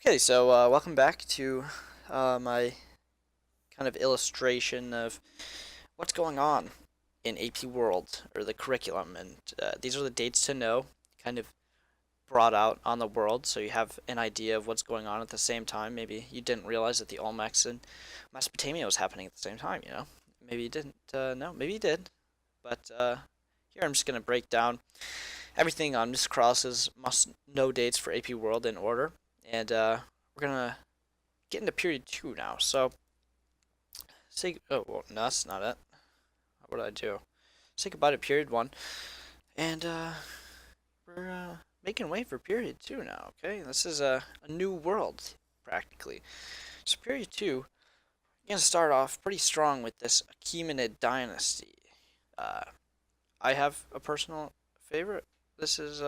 Okay, so welcome back to my kind of illustration of what's going on in AP World or the curriculum, and these are the dates to know, kind of brought out on the world, so you have an idea of what's going on at the same time. Maybe you didn't realize that the Olmecs in Mesopotamia was happening at the same time. Maybe you didn't know, maybe you did, but here I'm just gonna break down everything on Miss Cross's must-know dates for AP World in order, and we're gonna get into period two now. So say, oh well, no, that's not it. What did I do? Say goodbye to period one, and we're making way for period two now. Okay, this is a new world practically. So period two, we're gonna start off pretty strong with this Achaemenid dynasty. Uh, I have a personal favorite. This is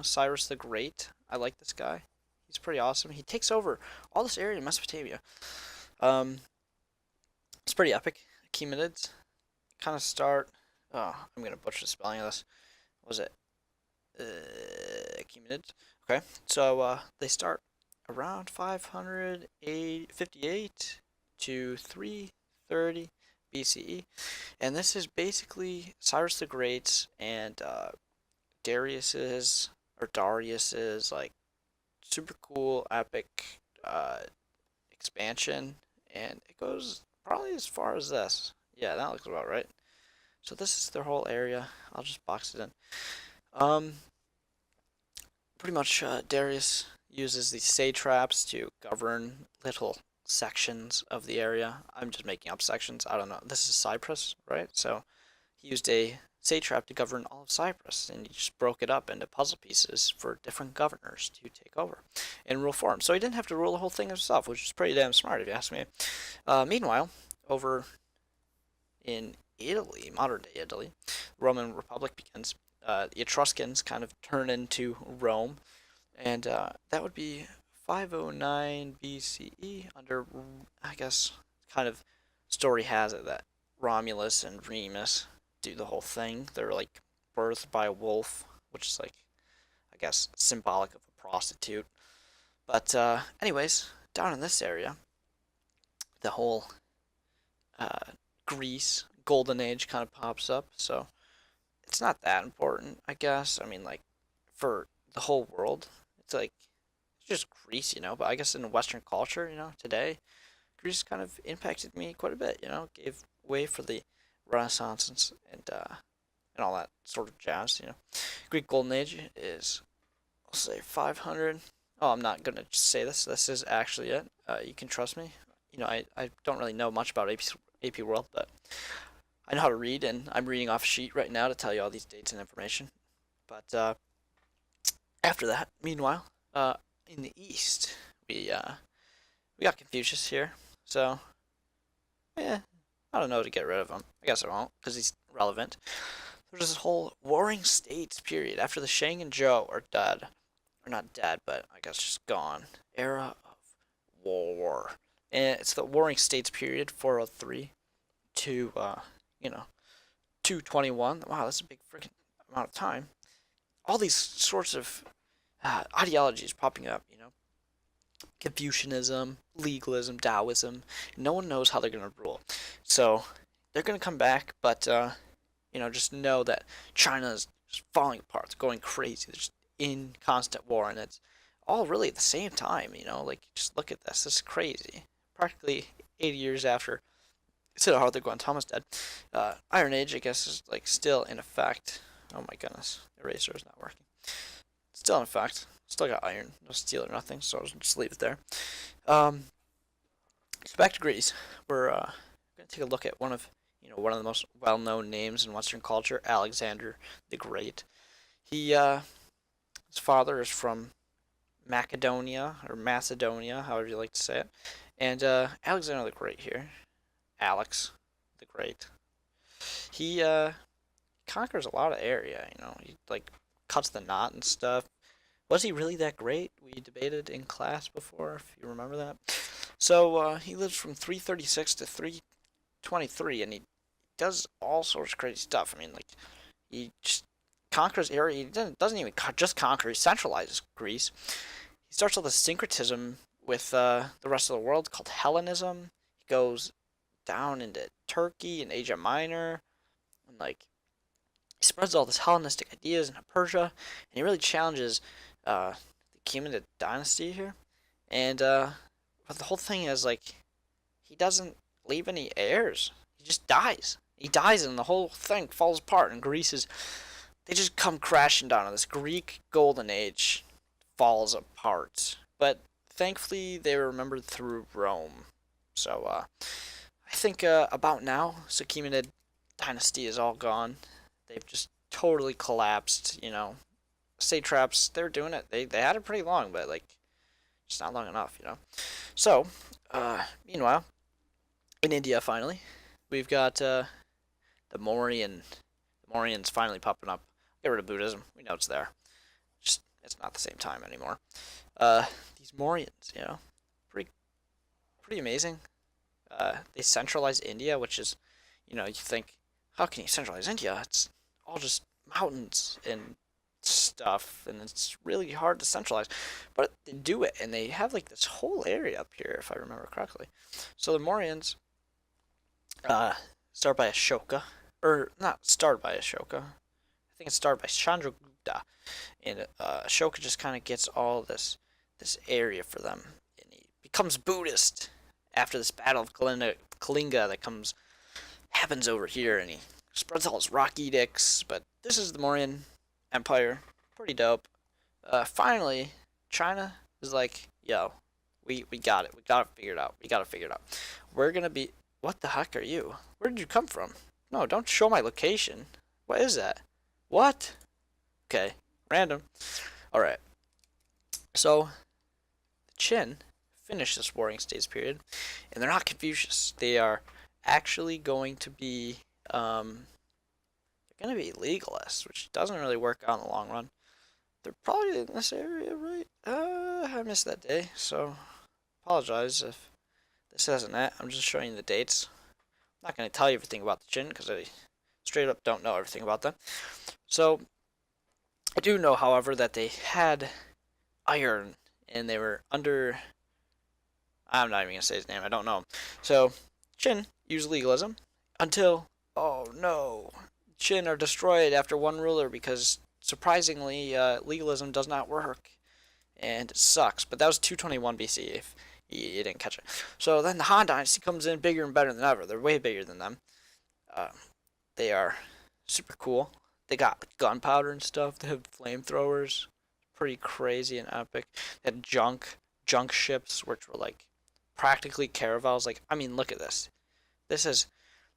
Cyrus the Great. I like this guy. He's pretty awesome. He takes over all this area in Mesopotamia. Um, it's pretty epic. Achaemenids kind of start. Oh, I'm gonna butcher the spelling of this. What was it? Achaemenids. Okay, so they start around 558 to 330 BCE, and this is basically Cyrus the Great's and Darius's like super cool epic expansion, and it goes probably as far as this. Yeah, that looks about right. So this is their whole area. I'll just box it in. Um, Pretty much Darius uses these satraps to govern little sections of the area. I'm just making up sections. I don't know. This is Cyprus, right? So he used a satrap to govern all of Cyprus, and he just broke it up into puzzle pieces for different governors to take over and rule for him. So he didn't have to rule the whole thing himself, which is pretty damn smart if you ask me. Meanwhile, over in Italy, modern day Italy, the Roman Republic begins. The Etruscans kind of turn into Rome, and that would be 509 BCE under, I guess, kind of story has it that Romulus and Remus do the whole thing. They're like birthed by a wolf, which is like, I guess, symbolic of a prostitute. But anyways, down in this area, the whole uh, Greece golden age kind of pops up. So it's not that important, I guess. I mean, like for the whole world, it's like it's just Greece. But I guess in Western culture, today, Greece kind of impacted me quite a bit. Gave way for the Renaissance and all that sort of jazz. Greek Golden Age is, I'll say 500. Oh, I'm not gonna just say this. This is actually it. You can trust me. I don't really know much about AP World, but I know how to read, and I'm reading off a sheet right now to tell you all these dates and information. But after that, meanwhile, in the East, we got Confucius here. So, yeah, I don't know to get rid of him. I guess I won't, because he's relevant. There's this whole warring states period after the Shang and Zhou are dead. Or not dead, but I guess just gone. Era of war. And it's the warring states period, 403 to, 221. Wow, that's a big freaking amount of time. All these sorts of ideologies popping up. Confucianism, legalism, Taoism. No one knows how they're going to rule. So they're going to come back, but, just know that China is just falling apart. It's going crazy. They're just in constant war, and it's all really at the same time. Like, just look at this. This is crazy. Practically 80 years after Siddhartha Gautama's dead. Iron Age, I guess, is like still in effect. Oh my goodness, eraser is not working. Still in effect. Still got iron, no steel or nothing, so I'll just leave it there. So back to Greece. We're gonna take a look at one of the most well-known names in Western culture, Alexander the Great. His father is from Macedonia or Macedonia, however you like to say it, and Alexander the Great here, Alex the Great. He conquers a lot of area. He like cuts the knot and stuff. Was he really that great? We debated in class before, if you remember that. So he lives from 336 to 323, and he does all sorts of crazy stuff. I mean, like he just conquers area. He doesn't even just conquer. He centralizes Greece. He starts all this syncretism with the rest of the world called Hellenism. He goes down into Turkey and Asia Minor, and like he spreads all this Hellenistic ideas into Persia, and he really challenges the Achaemenid dynasty here. And but the whole thing is like he doesn't leave any heirs. He just dies. He dies, and the whole thing falls apart. And Greece is they just come crashing down. And this Greek golden age falls apart. But thankfully, they were remembered through Rome. So I think about now, Achaemenid dynasty is all gone. They've just totally collapsed. Satraps, they're doing it. They had it pretty long, but like just not long enough. So, meanwhile, in India, finally, we've got the Mauryans finally popping up. Get rid of Buddhism. We know it's there. Just it's not the same time anymore. These Mauryans, pretty amazing. They centralize India, which is, you think, how can you centralize India? It's all just mountains and stuff, and it's really hard to centralize. But they do it, and they have like this whole area up here, if I remember correctly. So the Mauryans started by Ashoka, or not started by Ashoka. I think it's started by Chandragupta, and Ashoka just kind of gets all this area for them, and he becomes Buddhist after this battle of Kalinga that happens over here, and he spreads all his rock edicts. But this is the Mauryan Empire, pretty dope. Finally, China is like, yo, we got it. We got it figured out. We got it figured out. We're gonna be. What the heck are you? Where did you come from? No, don't show my location. What is that? What? Okay, random. All right. So, the Qin finish this Warring States period, and they're not Confucius. They are actually going to be they're going to be legalists, which doesn't really work out in the long run. They're probably in this area, right? I missed that day, so apologize if this isn't that. I'm just showing you the dates. I'm not going to tell you everything about the Qin because I straight up don't know everything about them. So I do know, however, that they had iron and they were under. I'm not even going to say his name. I don't know him. So Qin used legalism until, oh no, Qin are destroyed after one ruler because surprisingly legalism does not work and it sucks. But that was 221 BC if you didn't catch it. So then the Han Dynasty comes in bigger and better than ever. They're way bigger than them. They are super cool. They got gunpowder and stuff. They have flamethrowers. Pretty crazy and epic. They had junk ships, which were like practically caravels. Like, I mean, look at this.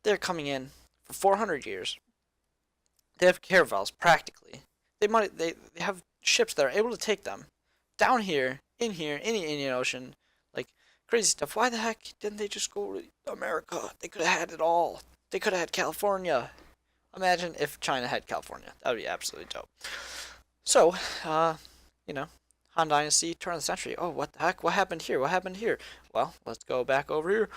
They're coming in for 400 years. They have caravels practically. They have ships that are able to take them down here, in the Indian Ocean, like crazy stuff. Why the heck didn't they just go to America? They could have had it all. They could have had California. Imagine if China had California. That would be absolutely dope. So, Han Dynasty, turn of the century. Oh, what the heck? What happened here? What happened here? Well, let's go back over here.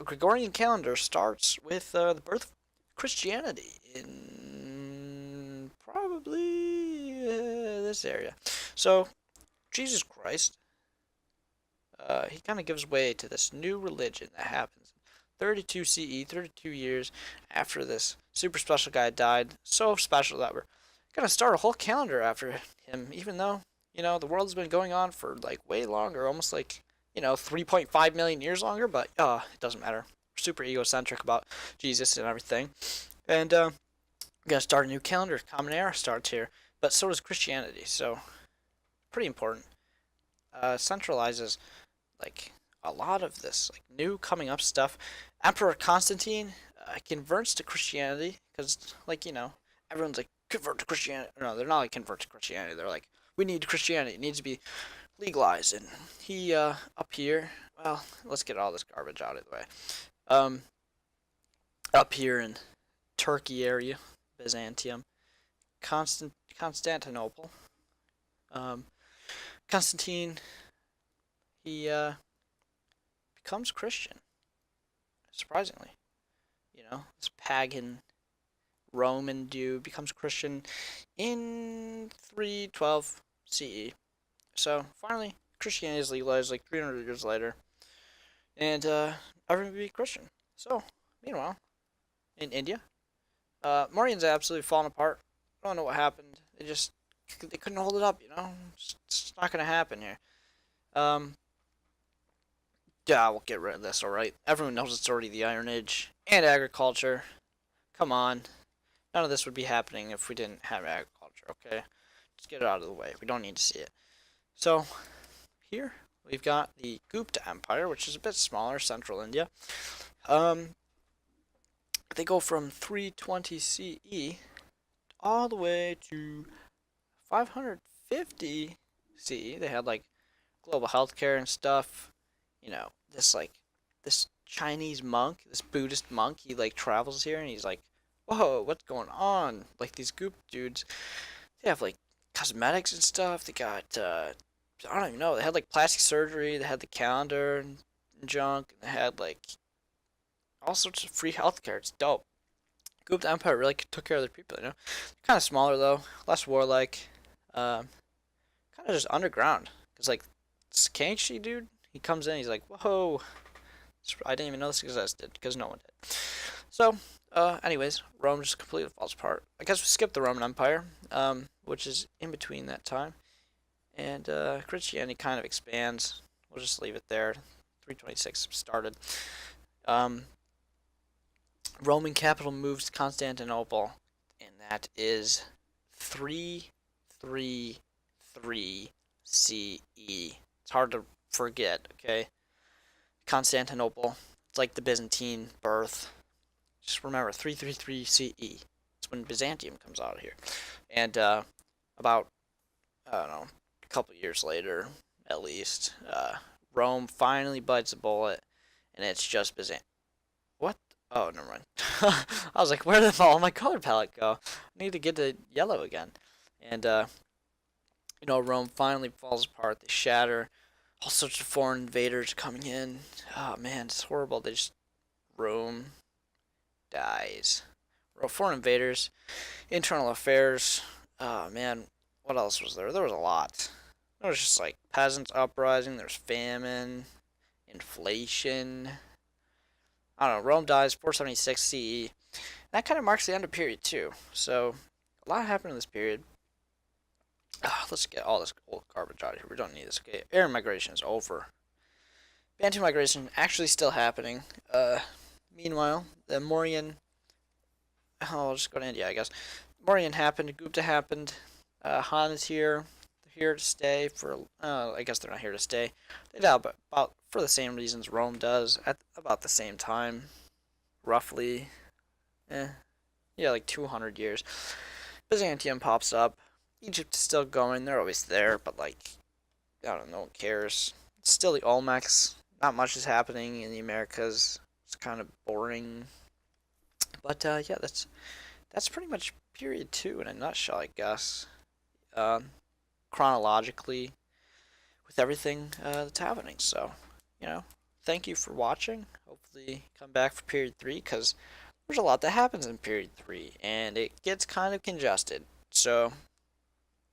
Gregorian calendar starts with the birth of Christianity in probably this area. So, Jesus Christ, he kind of gives way to this new religion that happens 32 CE, 32 years after this super special guy died. So special that we're gonna start a whole calendar after him, even though, the world's been going on for like way longer, almost like, 3.5 million years longer, but it doesn't matter. We're super egocentric about Jesus and everything. And we're gonna start a new calendar. Common Era starts here, but so does Christianity, so pretty important. Centralizes like a lot of this like new coming up stuff. Emperor Constantine converts to Christianity because, like, everyone's like, convert to Christianity. No, they're not like convert to Christianity. They're like, we need Christianity. It needs to be legalized. And he up here, well, let's get all this garbage out of the way. Up here in Turkey area, Byzantium, Constantinople. Constantine, he becomes Christian. Surprisingly, this pagan Roman dude becomes Christian in 312 CE. So finally, Christianity is legalized like 300 years later, and everyone would be Christian. So, meanwhile, in India, Mauryans absolutely fallen apart. I don't know what happened. They couldn't hold it up. It's not gonna happen here. Um, yeah, we'll get rid of this. All right, everyone knows it's already the Iron Age and agriculture. Come on, none of this would be happening if we didn't have agriculture. Okay, just get it out of the way. We don't need to see it. So here we've got the Gupta Empire, which is a bit smaller, central India. Um, they go from 320 CE all the way to 550 CE. They had like global healthcare and stuff. This Chinese monk, this Buddhist monk, he like travels here and he's like, "Whoa, what's going on?" Like these goop dudes, they have like cosmetics and stuff. They got I don't even know. They had like plastic surgery. They had the calendar and junk. And they had like all sorts of free healthcare. It's dope. Gupta Empire really took care of their people. Kind of smaller though, less warlike. Um, Kind of just underground. Cause like this Kangxi dude, he comes in. He's like, "Whoa, I didn't even know this existed," because no one did. So, anyways, Rome just completely falls apart. I guess we skipped the Roman Empire, which is in between that time, and Christianity kind of expands. We'll just leave it there. 326 started. Um, Roman capital moves to Constantinople, and that is 333 CE. It's hard to forget, okay? Constantinople. It's like the Byzantine birth. Just remember, 333 CE. It's when Byzantium comes out of here. And about, I don't know, a couple years later, at least, Rome finally bites a bullet, and it's just Byzantium. What? Oh, never mind. I was like, where did all my color palette go? I need to get to yellow again. And, Rome finally falls apart. They shatter. All sorts of foreign invaders coming in. Oh, man, it's horrible. Rome dies. Foreign invaders, internal affairs. Oh, man, what else was there? There was a lot. There was just like peasants uprising. There's famine, inflation. I don't know. Rome dies 476 CE. That kind of marks the end of period two. So a lot happened in this period. Let's get all this old garbage out of here. We don't need this. Okay, Aryan migration is over. Bantu migration actually still happening. Meanwhile, the Mauryan. Oh, I'll just go to India, I guess. Mauryan happened. Gupta happened. Han is here. They're here to stay for. I guess they're not here to stay. They die about for the same reasons Rome does at about the same time, roughly. Yeah, like 200 years. Byzantium pops up. Egypt is still going. They're always there, but like, I don't know. No one cares. It's still the Olmecs. Not much is happening in the Americas. It's kind of boring. But yeah, that's pretty much period two in a nutshell, I guess. Chronologically, with everything that's happening. So, thank you for watching. Hopefully, come back for period three because there's a lot that happens in period three, and it gets kind of congested. So,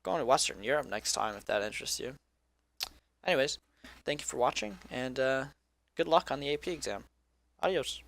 going to Western Europe next time if that interests you. Anyways, thank you for watching, and good luck on the AP exam. Adios.